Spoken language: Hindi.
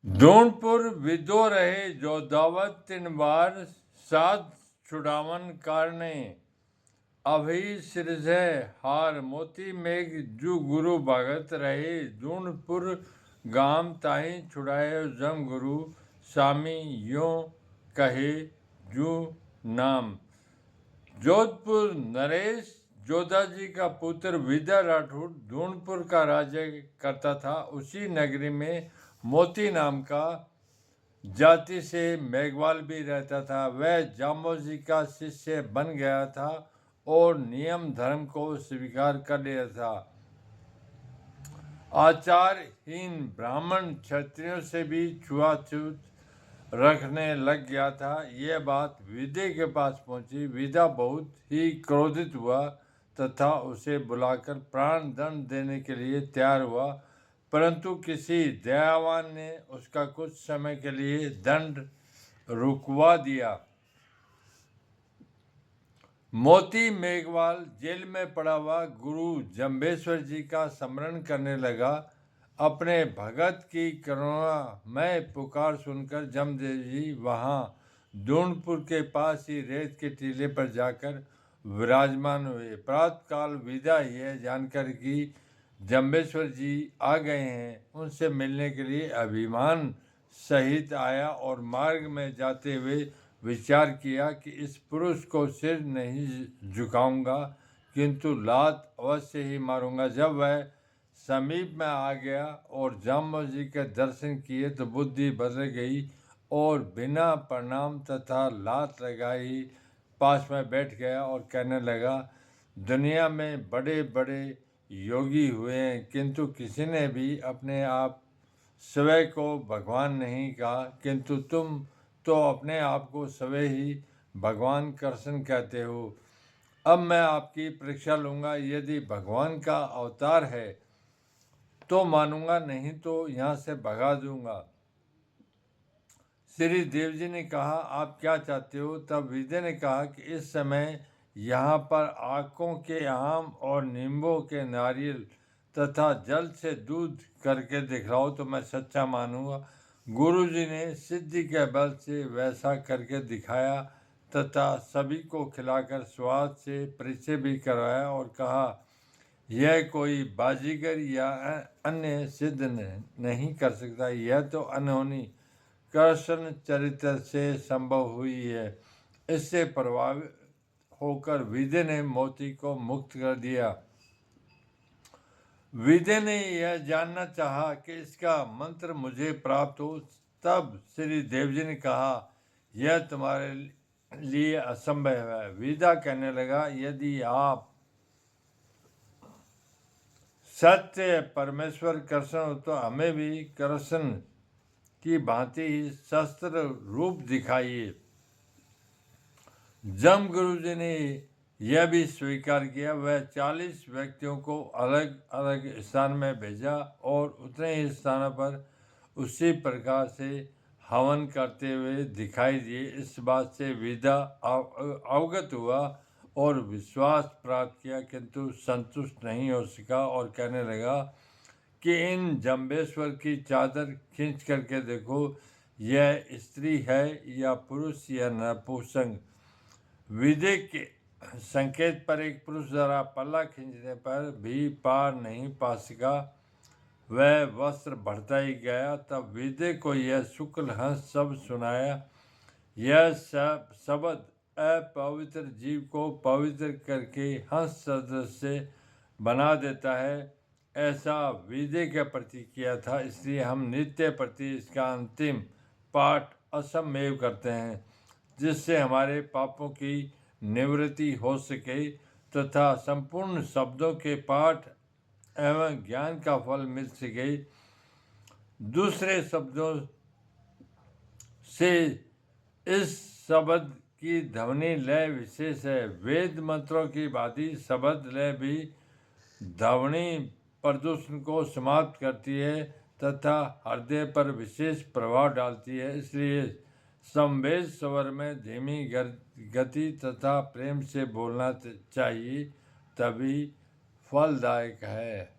धूणपुर विदो रहे जो दावत 3 बार साध छुड़ावन कारणे अभी सिरझे हार मोती मेघ जू गुरु भगत रहे धूणपुर गाम ताही छुड़ाए जम गुरु स्वामी यो कहे जू नाम। जोधपुर नरेश जोधाजी का पुत्र विदा राठौर धूणपुर का राज्य करता था। उसी नगरी में मोती नाम का जाति से मेघवाल भी रहता था। वह जामोजी का शिष्य बन गया था और नियम धर्म को स्वीकार कर लिया था। आचारहीन ब्राह्मण क्षत्रियों से भी छुआछूत रखने लग गया था। यह बात विदे के पास पहुंची। विदा बहुत ही क्रोधित हुआ तथा उसे बुलाकर प्राण दंड देने के लिए तैयार हुआ, परंतु किसी दयावान ने उसका कुछ समय के लिए दंड रुकवा दिया। मोती मेघवाल जेल में पड़ा हुआ गुरु जम्बेश्वर जी का स्मरण करने लगा। अपने भगत की करुणामय पुकार सुनकर जमदेव जी वहाँ धूणपुर के पास ही रेत के टीले पर जाकर विराजमान हुए। प्रातःकाल विदा यह जानकर कि जम्बेश्वर जी आ गए हैं, उनसे मिलने के लिए अभिमान सहित आया और मार्ग में जाते हुए विचार किया कि इस पुरुष को सिर नहीं झुकाऊंगा, किंतु लात अवश्य ही मारूंगा। जब वह समीप में आ गया और जामोजी के दर्शन किए तो बुद्धि बदल गई और बिना प्रणाम तथा लात लगाए ही पास में बैठ गया और कहने लगा, दुनिया में बड़े बड़े योगी हुए हैं, किंतु किसी ने भी अपने आप स्वयं को भगवान नहीं कहा, किंतु तुम तो अपने आप को स्वयं ही भगवान कृष्ण कहते हो। अब मैं आपकी परीक्षा लूँगा, यदि भगवान का अवतार है तो मानूंगा, नहीं तो यहाँ से भगा दूंगा। श्री देव जी ने कहा, आप क्या चाहते हो? तब विदे ने कहा कि इस समय यहाँ पर आकों के आम और नींबू के नारियल तथा जल से दूध करके दिखलाओ तो मैं सच्चा मानूंगा। गुरु जी ने सिद्धि के बल से वैसा करके दिखाया तथा सभी को खिलाकर स्वाद से परिचय भी करवाया और कहा, यह कोई बाजीगर या अन्य सिद्ध नहीं कर सकता, यह तो अनहोनी कृष्ण चरित्र से संभव हुई है। इससे प्रभावित होकर विदे ने मोती को मुक्त कर दिया। विदे ने यह जानना चाहा कि इसका मंत्र मुझे प्राप्त हो। तब श्री देव जी ने कहा, यह तुम्हारे लिए असंभव है। विदा कहने लगा, यदि आप सत्य परमेश्वर कृष्ण हो तो हमें भी कृष्ण की भांति ही शस्त्र रूप दिखाइए। जम गुरु जी ने यह भी स्वीकार किया। वह 40 व्यक्तियों को अलग अलग स्थान में भेजा और उतने ही स्थानों पर उसी प्रकार से हवन करते हुए दिखाई दिए। इस बात से विदा अवगत हुआ और विश्वास प्राप्त किया, किंतु संतुष्ट नहीं हो सका और कहने लगा कि इन जम्बेश्वर की चादर खींच करके देखो, यह स्त्री है या पुरुष या नपुंसक। विदे के संकेत पर एक पुरुष जरा पल्ला खींचने पर भी पार नहीं पा सका। वह वस्त्र बढ़ता ही गया। तब विदे को यह शुक्ल हंस शब्द सुनाया। यह सब शब्द अपवित्र जीव को पवित्र करके हंस सदृश से बना देता है, ऐसा विदे के प्रति किया था। इसलिए हम नित्य प्रति इसका अंतिम पाठ असममेव करते हैं, जिससे हमारे पापों की निवृत्ति हो सके तथा संपूर्ण शब्दों के पाठ एवं ज्ञान का फल मिल सके। दूसरे शब्दों से इस शब्द की ध्वनि लय विशेष है। वेद मंत्रों की भांति शब्द लय भी ध्वनि प्रदूषण को समाप्त करती है तथा हृदय पर विशेष प्रभाव डालती है। इसलिए समवेत स्वर में धीमी गति तथा प्रेम से बोलना चाहिए, तभी फलदायक है।